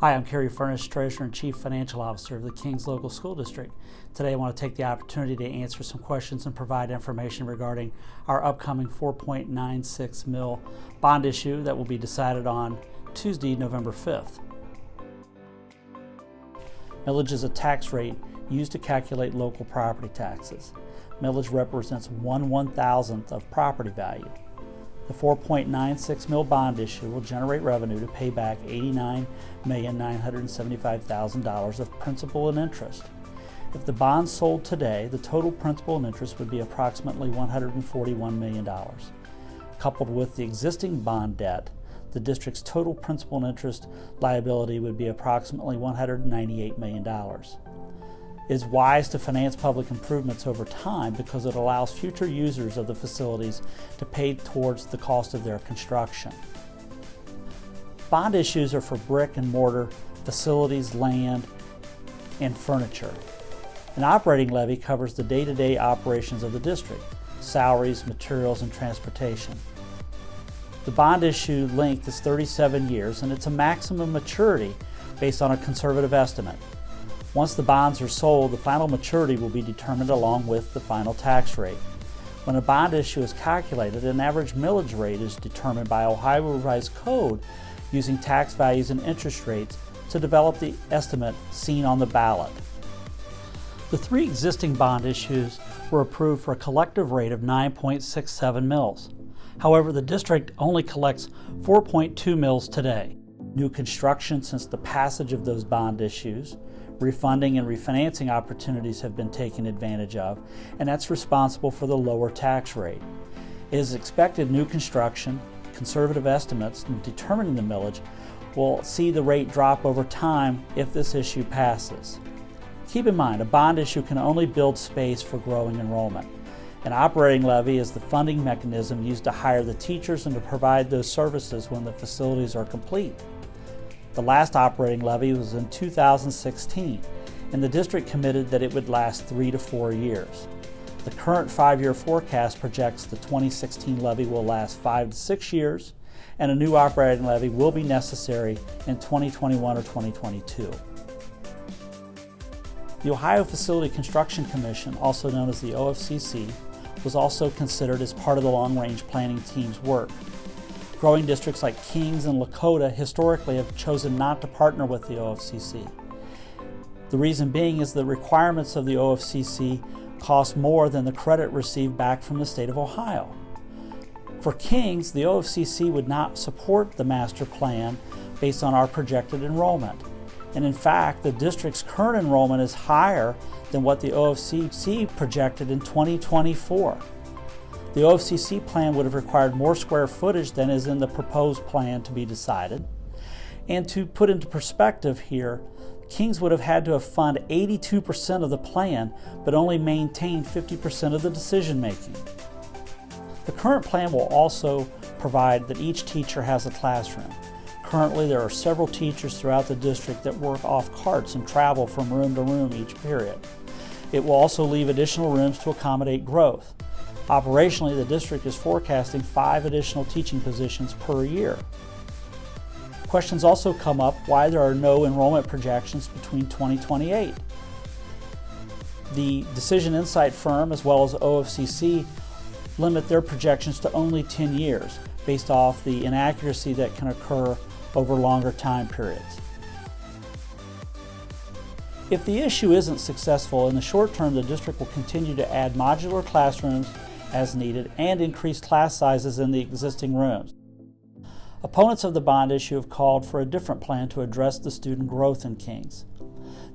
Hi, I'm Cary Furniss, Treasurer and Chief Financial Officer of the Kings Local School District. Today I want to take the opportunity to answer some questions and provide information regarding our upcoming 4.96 mil bond issue that will be decided on Tuesday, November 5th. Millage is a tax rate used to calculate local property taxes. Millage represents 1/1000th of property value. The 4.96 mil bond issue will generate revenue to pay back $89,975,000 of principal and interest. If the bonds sold today, the total principal and interest would be approximately $141 million. Coupled with the existing bond debt, the district's total principal and interest liability would be approximately $198 million. It is wise to finance public improvements over time because it allows future users of the facilities to pay towards the cost of their construction. Bond issues are for brick and mortar facilities, land, and furniture. An operating levy covers the day-to-day operations of the district, salaries, materials, and transportation. The bond issue length is 37 years, and it's a maximum maturity based on a conservative estimate. Once the bonds are sold, the final maturity will be determined along with the final tax rate. When a bond issue is calculated, an average millage rate is determined by Ohio Revised Code using tax values and interest rates to develop the estimate seen on the ballot. The three existing bond issues were approved for a collective rate of 9.67 mils. However, the district only collects 4.2 mils today. New construction since the passage of those bond issues, refunding and refinancing opportunities have been taken advantage of, and that's responsible for the lower tax rate. It is expected new construction, conservative estimates in determining the millage, will see the rate drop over time if this issue passes. Keep in mind, a bond issue can only build space for growing enrollment. An operating levy is the funding mechanism used to hire the teachers and to provide those services when the facilities are complete. The last operating levy was in 2016, and the district committed that it would last 3 to 4 years. The current 5-year forecast projects the 2016 levy will last 5 to 6 years, and a new operating levy will be necessary in 2021 or 2022. The Ohio Facility Construction Commission, also known as the OFCC, was also considered as part of the long-range planning team's work. Growing districts like Kings and Lakota historically have chosen not to partner with the OFCC. The reason being is the requirements of the OFCC cost more than the credit received back from the state of Ohio. For Kings, the OFCC would not support the master plan based on our projected enrollment. And in fact, the district's current enrollment is higher than what the OFCC projected in 2024. The OFCC plan would have required more square footage than is in the proposed plan to be decided. And to put into perspective here, Kings would have had to have funded 82% of the plan, but only maintained 50% of the decision making. The current plan will also provide that each teacher has a classroom. Currently, there are several teachers throughout the district that work off carts and travel from room to room each period. It will also leave additional rooms to accommodate growth. Operationally, the district is forecasting 5 additional teaching positions per year. Questions also come up why there are no enrollment projections between 2028. The decision insight firm as well as OFCC limit their projections to only 10 years based off the inaccuracy that can occur over longer time periods. If the issue isn't successful, in the short term the district will continue to add modular classrooms as needed and increase class sizes in the existing rooms. Opponents of the bond issue have called for a different plan to address the student growth in Kings.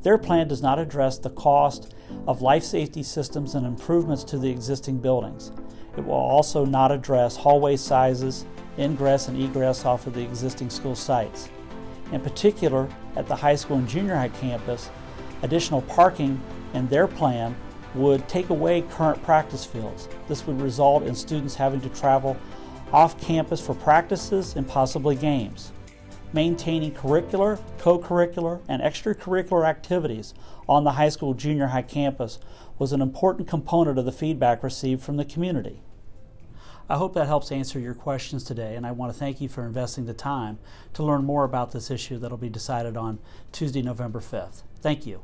Their plan does not address the cost of life safety systems and improvements to the existing buildings. It will also not address hallway sizes, ingress and egress off of the existing school sites. In particular, at the high school and junior high campus, additional parking in their plan would take away current practice fields. This would result in students having to travel off campus for practices and possibly games. Maintaining curricular, co-curricular, and extracurricular activities on the high school junior high campus was an important component of the feedback received from the community. I hope that helps answer your questions today, and I want to thank you for investing the time to learn more about this issue that will be decided on Tuesday, November 5th. Thank you.